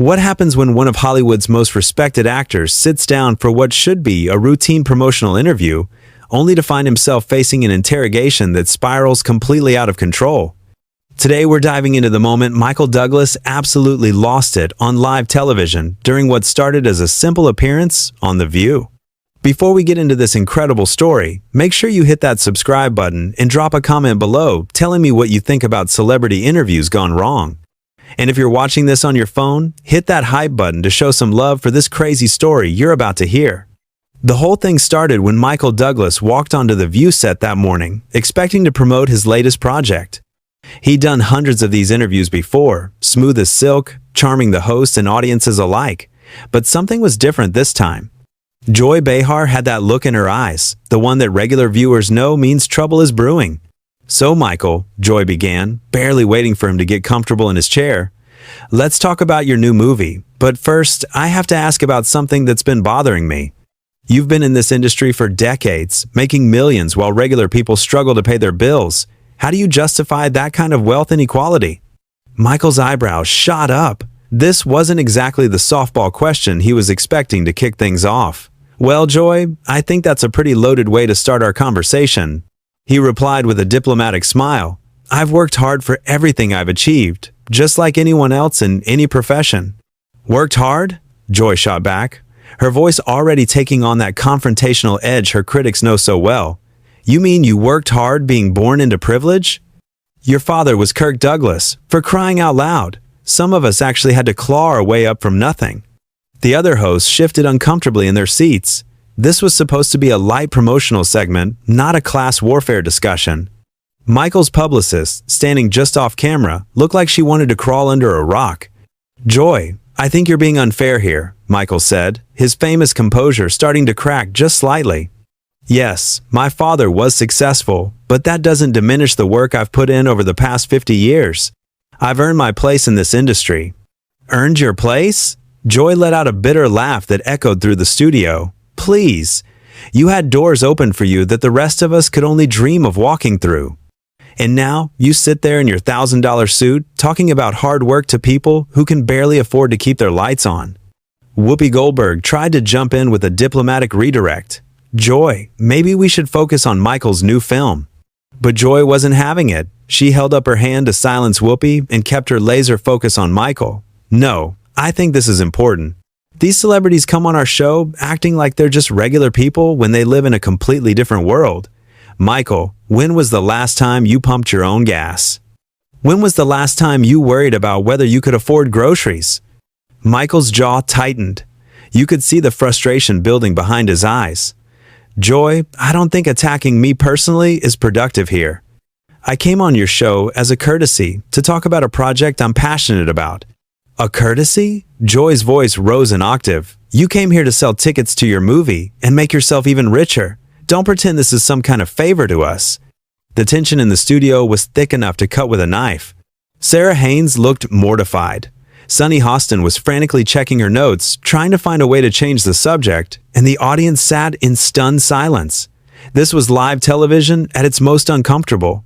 What happens when one of Hollywood's most respected actors sits down for what should be a routine promotional interview, only to find himself facing an interrogation that spirals completely out of control? Today we're diving into the moment Michael Douglas absolutely lost it on live television during what started as a simple appearance on The View. Before we get into this incredible story, make sure you hit that subscribe button and drop a comment below telling me what you think about celebrity interviews gone wrong. And if you're watching this on your phone, hit that hype button to show some love for this crazy story you're about to hear. The whole thing started when Michael Douglas walked onto the View set that morning, expecting to promote his latest project. He'd done hundreds of these interviews before, smooth as silk, charming the host and audiences alike. But something was different this time. Joy Behar had that look in her eyes, the one that regular viewers know means trouble is brewing. "So Michael," Joy began, barely waiting for him to get comfortable in his chair, "let's talk about your new movie. But first, I have to ask about something that's been bothering me. You've been in this industry for decades, making millions while regular people struggle to pay their bills. How do you justify that kind of wealth inequality?" Michael's eyebrows shot up. This wasn't exactly the softball question he was expecting to kick things off. "Well, Joy, I think that's a pretty loaded way to start our conversation," he replied with a diplomatic smile. "I've worked hard for everything I've achieved, just like anyone else in any profession." "Worked hard?" Joy shot back, her voice already taking on that confrontational edge her critics know so well. "You mean you worked hard being born into privilege? Your father was Kirk Douglas, for crying out loud. Some of us actually had to claw our way up from nothing." The other hosts shifted uncomfortably in their seats. This was supposed to be a light promotional segment, not a class warfare discussion. Michael's publicist, standing just off camera, looked like she wanted to crawl under a rock. "Joy, I think you're being unfair here," Michael said, his famous composure starting to crack just slightly. "Yes, my father was successful, but that doesn't diminish the work I've put in over the past 50 years. I've earned my place in this industry." "Earned your place?" Joy let out a bitter laugh that echoed through the studio. "Please, you had doors open for you that the rest of us could only dream of walking through. And now you sit there in your $1,000 suit talking about hard work to people who can barely afford to keep their lights on." Whoopi Goldberg tried to jump in with a diplomatic redirect. "Joy, maybe we should focus on Michael's new film." But Joy wasn't having it. She held up her hand to silence Whoopi and kept her laser focus on Michael. "No, I think this is important. These celebrities come on our show acting like they're just regular people when they live in a completely different world. Michael, when was the last time you pumped your own gas? When was the last time you worried about whether you could afford groceries?" Michael's jaw tightened. You could see the frustration building behind his eyes. "Joy, I don't think attacking me personally is productive here. I came on your show as a courtesy to talk about a project I'm passionate about." "A courtesy?" Joy's voice rose an octave. "You came here to sell tickets to your movie and make yourself even richer. Don't pretend this is some kind of favor to us." The tension in the studio was thick enough to cut with a knife. Sarah Haynes looked mortified. Sunny Hostin was frantically checking her notes, trying to find a way to change the subject, and the audience sat in stunned silence. This was live television at its most uncomfortable.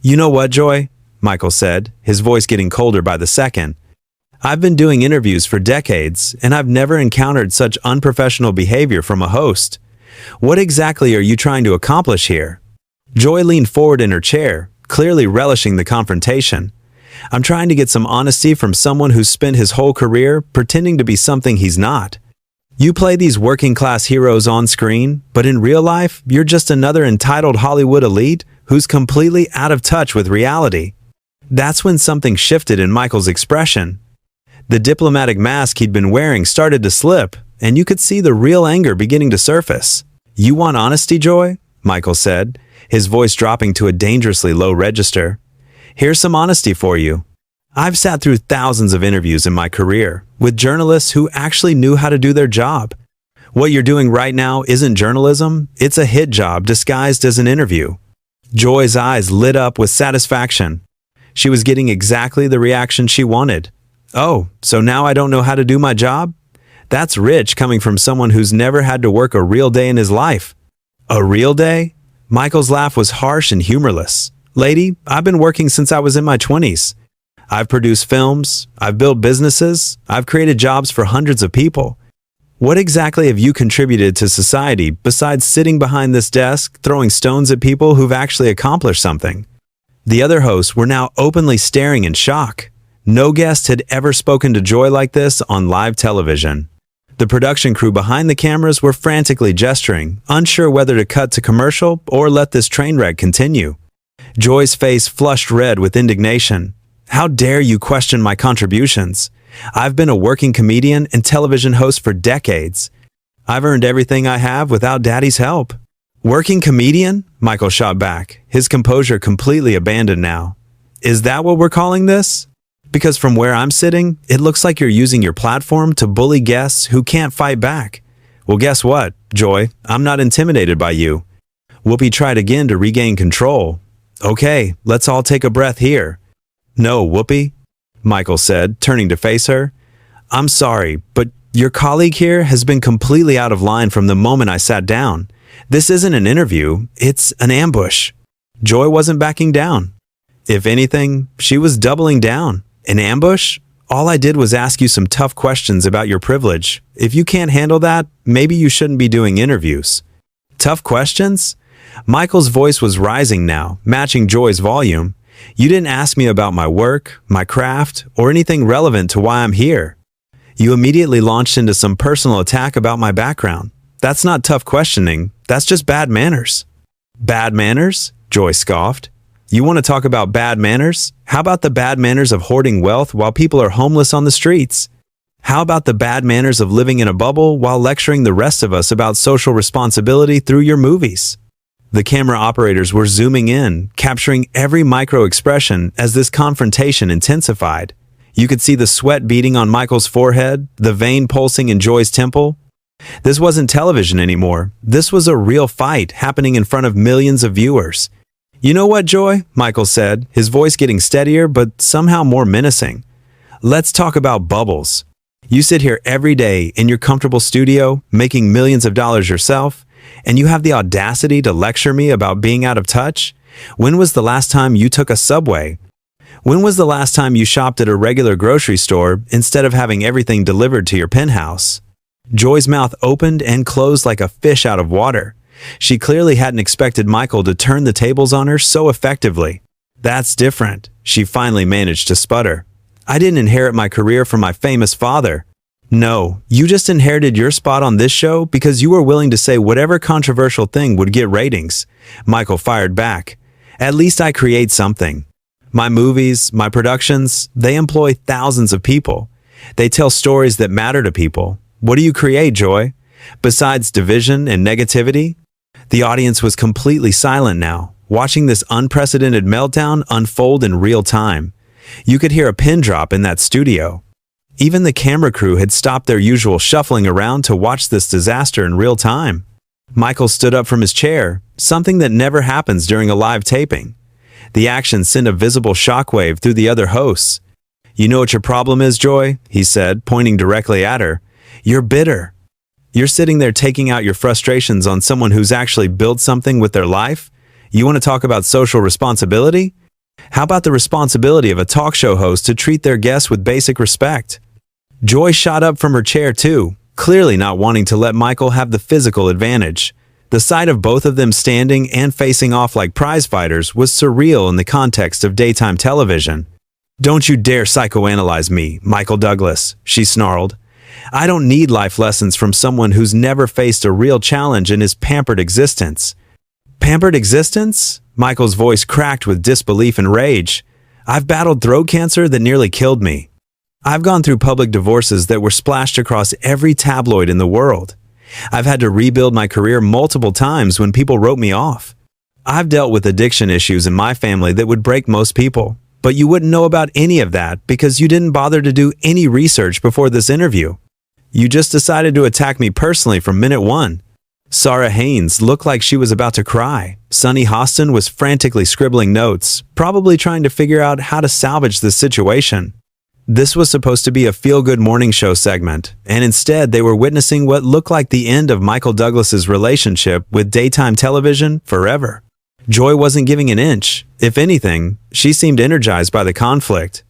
"You know what, Joy?" Michael said, his voice getting colder by the second. "I've been doing interviews for decades, and I've never encountered such unprofessional behavior from a host. What exactly are you trying to accomplish here?" Joy leaned forward in her chair, clearly relishing the confrontation. "I'm trying to get some honesty from someone who's spent his whole career pretending to be something he's not. You play these working-class heroes on screen, but in real life, you're just another entitled Hollywood elite who's completely out of touch with reality." That's when something shifted in Michael's expression. The diplomatic mask he'd been wearing started to slip, and you could see the real anger beginning to surface. "You want honesty, Joy?" Michael said, his voice dropping to a dangerously low register. "Here's some honesty for you. I've sat through thousands of interviews in my career with journalists who actually knew how to do their job. What you're doing right now isn't journalism, it's a hit job disguised as an interview." Joy's eyes lit up with satisfaction. She was getting exactly the reaction she wanted. "Oh, so now I don't know how to do my job? That's rich coming from someone who's never had to work a real day in his life." "A real day?" Michael's laugh was harsh and humorless. "Lady, I've been working since I was in my 20s. I've produced films, I've built businesses, I've created jobs for hundreds of people. What exactly have you contributed to society besides sitting behind this desk, throwing stones at people who've actually accomplished something? The other hosts were now openly staring in shock. No guest had ever spoken to Joy like this on live television. The production crew behind the cameras were frantically gesturing, unsure whether to cut to commercial or let this train wreck continue. Joy's face flushed red with indignation. How dare you question my contributions? I've been a working comedian and television host for decades. I've earned everything I have without Daddy's help. Working comedian? Michael shot back, his composure completely abandoned now. Is that what we're calling this? Because from where I'm sitting, it looks like you're using your platform to bully guests who can't fight back. Well, guess what, Joy? I'm not intimidated by you. Whoopi tried again to regain control. Okay, let's all take a breath here. No, Whoopi, Michael said, turning to face her. I'm sorry, but your colleague here has been completely out of line from the moment I sat down. This isn't an interview, it's an ambush. Joy wasn't backing down. If anything, she was doubling down. An ambush? All I did was ask you some tough questions about your privilege. If you can't handle that, maybe you shouldn't be doing interviews. Tough questions? Michael's voice was rising now, matching Joy's volume. You didn't ask me about my work, my craft, or anything relevant to why I'm here. You immediately launched into some personal attack about my background. That's not tough questioning, that's just bad manners. Bad manners? Joy scoffed. You want to talk about bad manners? How about the bad manners of hoarding wealth while people are homeless on the streets? How about the bad manners of living in a bubble while lecturing the rest of us about social responsibility through your movies? The camera operators were zooming in, capturing every micro-expression as this confrontation intensified. You could see the sweat beading on Michael's forehead, the vein pulsing in Joy's temple. This wasn't television anymore. This was a real fight happening in front of millions of viewers. You know what, Joy? Michael said, his voice getting steadier but somehow more menacing. Let's talk about bubbles. You sit here every day in your comfortable studio, making millions of dollars yourself, and you have the audacity to lecture me about being out of touch? When was the last time you took a subway? When was the last time you shopped at a regular grocery store instead of having everything delivered to your penthouse? Joy's mouth opened and closed like a fish out of water. She clearly hadn't expected Michael to turn the tables on her so effectively. That's different, she finally managed to sputter. I didn't inherit my career from my famous father. No, you just inherited your spot on this show because you were willing to say whatever controversial thing would get ratings. Michael fired back. At least I create something. My movies, my productions, they employ thousands of people. They tell stories that matter to people. What do you create, Joy? Besides division and negativity? The audience was completely silent now, watching this unprecedented meltdown unfold in real time. You could hear a pin drop in that studio. Even the camera crew had stopped their usual shuffling around to watch this disaster in real time. Michael stood up from his chair, something that never happens during a live taping. The action sent a visible shockwave through the other hosts. You know what your problem is, Joy? He said, pointing directly at her. You're bitter. You're sitting there taking out your frustrations on someone who's actually built something with their life? You want to talk about social responsibility? How about the responsibility of a talk show host to treat their guests with basic respect? Joy shot up from her chair too, clearly not wanting to let Michael have the physical advantage. The sight of both of them standing and facing off like prize fighters was surreal in the context of daytime television. Don't you dare psychoanalyze me, Michael Douglas, she snarled. I don't need life lessons from someone who's never faced a real challenge in his pampered existence. Pampered existence? Michael's voice cracked with disbelief and rage. I've battled throat cancer that nearly killed me. I've gone through public divorces that were splashed across every tabloid in the world. I've had to rebuild my career multiple times when people wrote me off. I've dealt with addiction issues in my family that would break most people, but you wouldn't know about any of that because you didn't bother to do any research before this interview. You just decided to attack me personally from minute one. Sarah Haynes looked like she was about to cry. Sonny Hostin was frantically scribbling notes, probably trying to figure out how to salvage this situation. This was supposed to be a feel-good morning show segment, and instead they were witnessing what looked like the end of Michael Douglas's relationship with daytime television forever. Joy wasn't giving an inch. If anything, she seemed energized by the conflict.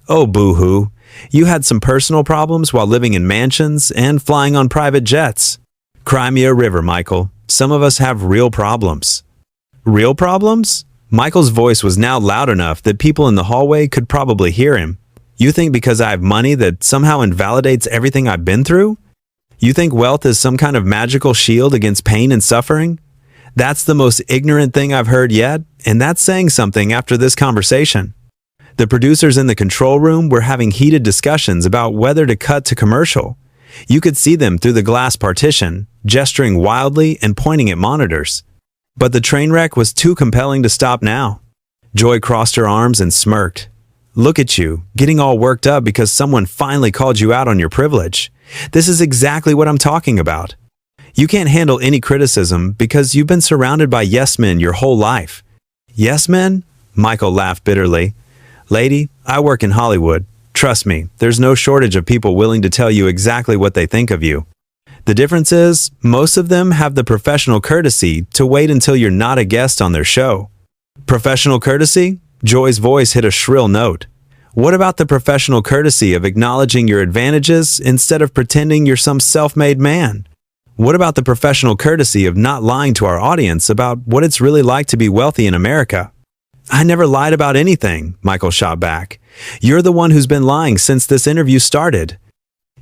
Oh, boo-hoo. You had some personal problems while living in mansions and flying on private jets. Cry me a river, Michael. Some of us have real problems. Real problems? Michael's voice was now loud enough that people in the hallway could probably hear him. You think because I have money that somehow invalidates everything I've been through? You think wealth is some kind of magical shield against pain and suffering? That's the most ignorant thing I've heard yet, and that's saying something after this conversation. The producers in the control room were having heated discussions about whether to cut to commercial. You could see them through the glass partition, gesturing wildly and pointing at monitors. But the train wreck was too compelling to stop now. Joy crossed her arms and smirked. Look at you, getting all worked up because someone finally called you out on your privilege. This is exactly what I'm talking about. You can't handle any criticism because you've been surrounded by yes men your whole life. Yes men? Michael laughed bitterly. Lady, I work in Hollywood. Trust me, there's no shortage of people willing to tell you exactly what they think of you. The difference is, most of them have the professional courtesy to wait until you're not a guest on their show. Professional courtesy? Joy's voice hit a shrill note. What about the professional courtesy of acknowledging your advantages instead of pretending you're some self-made man? What about the professional courtesy of not lying to our audience about what it's really like to be wealthy in America? I never lied about anything, Michael shot back. You're the one who's been lying since this interview started.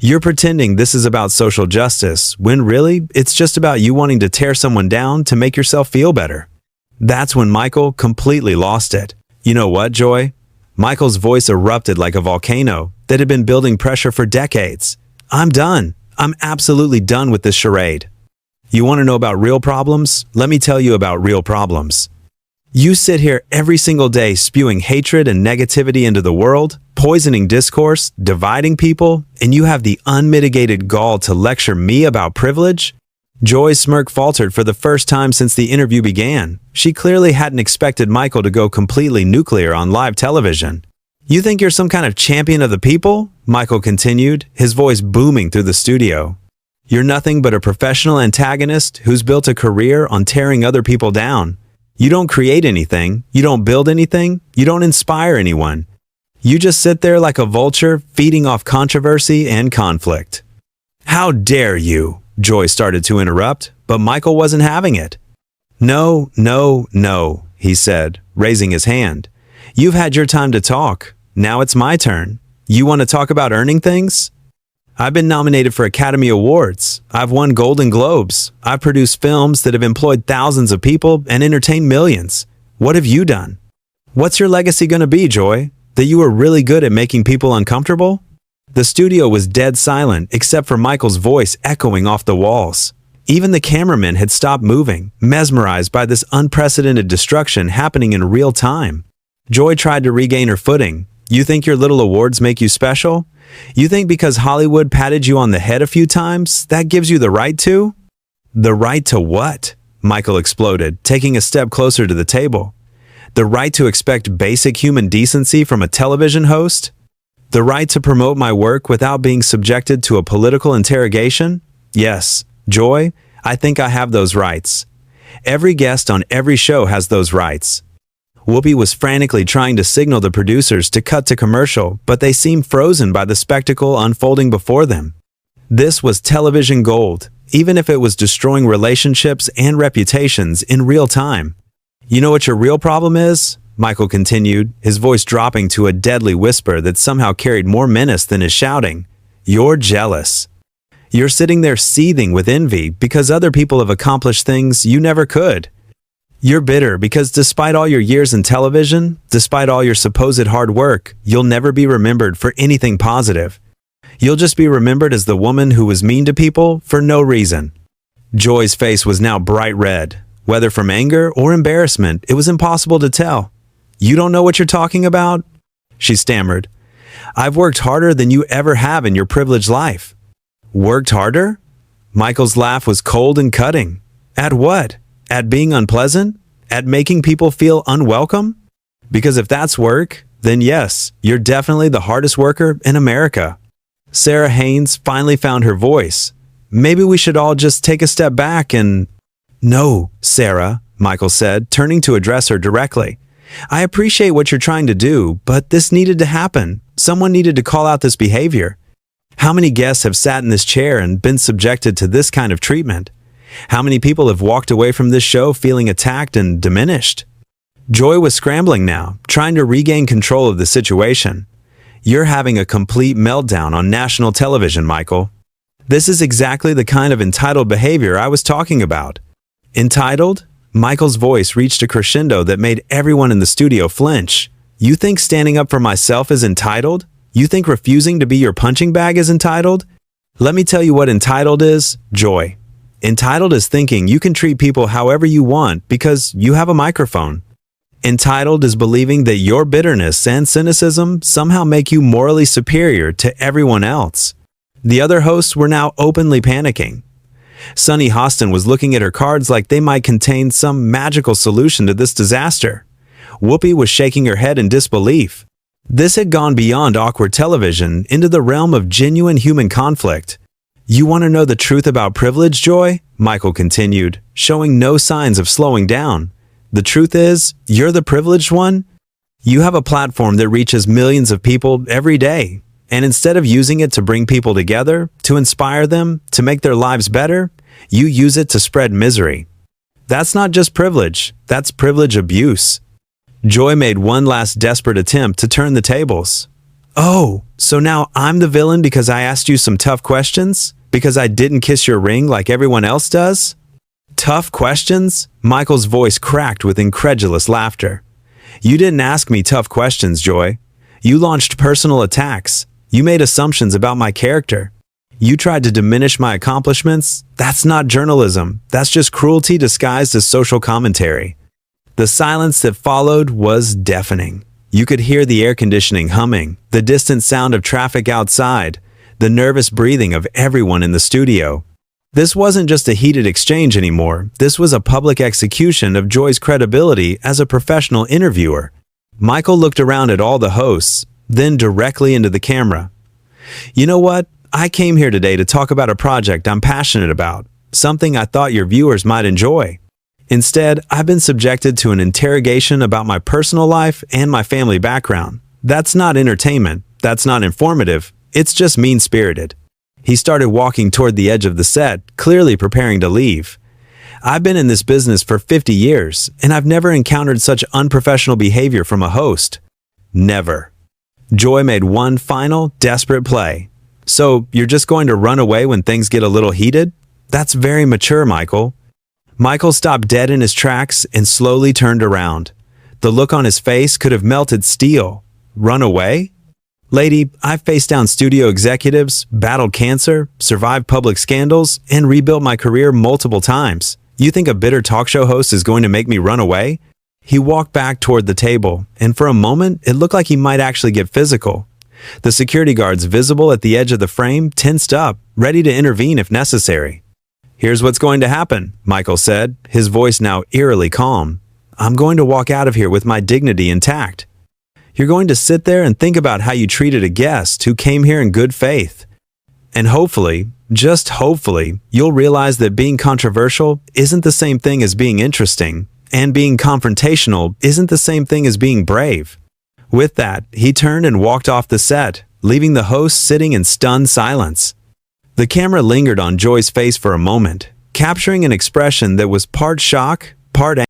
You're pretending this is about social justice, when really, it's just about you wanting to tear someone down to make yourself feel better. That's when Michael completely lost it. You know what, Joy? Michael's voice erupted like a volcano that had been building pressure for decades. I'm done. I'm absolutely done with this charade. You want to know about real problems? Let me tell you about real problems. You sit here every single day spewing hatred and negativity into the world, poisoning discourse, dividing people, and you have the unmitigated gall to lecture me about privilege? Joy's smirk faltered for the first time since the interview began. She clearly hadn't expected Michael to go completely nuclear on live television. You think you're some kind of champion of the people? Michael continued, his voice booming through the studio. You're nothing but a professional antagonist who's built a career on tearing other people down. You don't create anything, you don't build anything, you don't inspire anyone. You just sit there like a vulture feeding off controversy and conflict. How dare you? Joy started to interrupt, but Michael wasn't having it. No, no, no, he said, raising his hand. You've had your time to talk. Now it's my turn. You want to talk about earning things? I've been nominated for Academy Awards. I've won Golden Globes. I've produced films that have employed thousands of people and entertained millions. What have you done? What's your legacy going to be, Joy? That you were really good at making people uncomfortable? The studio was dead silent except for Michael's voice echoing off the walls. Even the cameramen had stopped moving, mesmerized by this unprecedented destruction happening in real time. Joy tried to regain her footing. You think your little awards make you special? You think because Hollywood patted you on the head a few times, that gives you the right to? The right to what? Michael exploded, taking a step closer to the table. The right to expect basic human decency from a television host? The right to promote my work without being subjected to a political interrogation? Yes, Joy, I think I have those rights. Every guest on every show has those rights. Whoopi was frantically trying to signal the producers to cut to commercial, but they seemed frozen by the spectacle unfolding before them. This was television gold, even if it was destroying relationships and reputations in real time. You know what your real problem is? Michael continued, his voice dropping to a deadly whisper that somehow carried more menace than his shouting. You're jealous. You're sitting there seething with envy because other people have accomplished things you never could. You're bitter because despite all your years in television, despite all your supposed hard work, you'll never be remembered for anything positive. You'll just be remembered as the woman who was mean to people for no reason. Joy's face was now bright red. Whether from anger or embarrassment, it was impossible to tell. You don't know what you're talking about? She stammered. I've worked harder than you ever have in your privileged life. Worked harder? Michael's laugh was cold and cutting. At what? At being unpleasant? At making people feel unwelcome? Because if that's work, then yes, you're definitely the hardest worker in America. Sarah Haynes finally found her voice. Maybe we should all just take a step back and... No, Sarah, Michael said, turning to address her directly. I appreciate what you're trying to do, but this needed to happen, Someone needed to call out this behavior. How many guests have sat in this chair and been subjected to this kind of treatment? How many people have walked away from this show feeling attacked and diminished? Joy was scrambling now, trying to regain control of the situation. You're having a complete meltdown on national television, Michael. This is exactly the kind of entitled behavior I was talking about. Entitled? Michael's voice reached a crescendo that made everyone in the studio flinch. You think standing up for myself is entitled? You think refusing to be your punching bag is entitled? Let me tell you what entitled is, Joy. Entitled is thinking you can treat people however you want because you have a microphone. Entitled is believing that your bitterness and cynicism somehow make you morally superior to everyone else. The other hosts were now openly panicking. Sunny Hostin was looking at her cards like they might contain some magical solution to this disaster. Whoopi was shaking her head in disbelief. This had gone beyond awkward television into the realm of genuine human conflict. You want to know the truth about privilege, Joy? Michael continued, showing no signs of slowing down. The truth is, you're the privileged one. You have a platform that reaches millions of people every day. And instead of using it to bring people together, to inspire them, to make their lives better, you use it to spread misery. That's not just privilege, that's privilege abuse. Joy made one last desperate attempt to turn the tables. Oh, so now I'm the villain because I asked you some tough questions? Because I didn't kiss your ring like everyone else does? Tough questions? Michael's voice cracked with incredulous laughter. You didn't ask me tough questions, Joy. You launched personal attacks. You made assumptions about my character. You tried to diminish my accomplishments. That's not journalism. That's just cruelty disguised as social commentary. The silence that followed was deafening. You could hear the air conditioning humming, the distant sound of traffic outside, the nervous breathing of everyone in the studio. This wasn't just a heated exchange anymore. This was a public execution of Joy's credibility as a professional interviewer. Michael looked around at all the hosts, then directly into the camera. You know what? I came here today to talk about a project I'm passionate about, something I thought your viewers might enjoy. Instead, I've been subjected to an interrogation about my personal life and my family background. That's not entertainment. That's not informative. It's just mean-spirited. He started walking toward the edge of the set, clearly preparing to leave. I've been in this business for 50 years, and I've never encountered such unprofessional behavior from a host. Never. Joy made one final, desperate play. So, you're just going to run away when things get a little heated? That's very mature, Michael. Michael stopped dead in his tracks and slowly turned around. The look on his face could have melted steel. Run away? Lady, I've faced down studio executives, battled cancer, survived public scandals, and rebuilt my career multiple times. You think a bitter talk show host is going to make me run away? He walked back toward the table, and for a moment, it looked like he might actually get physical. The security guards visible at the edge of the frame tensed up, ready to intervene if necessary. Here's what's going to happen, Michael said, his voice now eerily calm. I'm going to walk out of here with my dignity intact. You're going to sit there and think about how you treated a guest who came here in good faith. And hopefully, just hopefully, you'll realize that being controversial isn't the same thing as being interesting, and being confrontational isn't the same thing as being brave. With that, he turned and walked off the set, leaving the host sitting in stunned silence. The camera lingered on Joy's face for a moment, capturing an expression that was part shock, part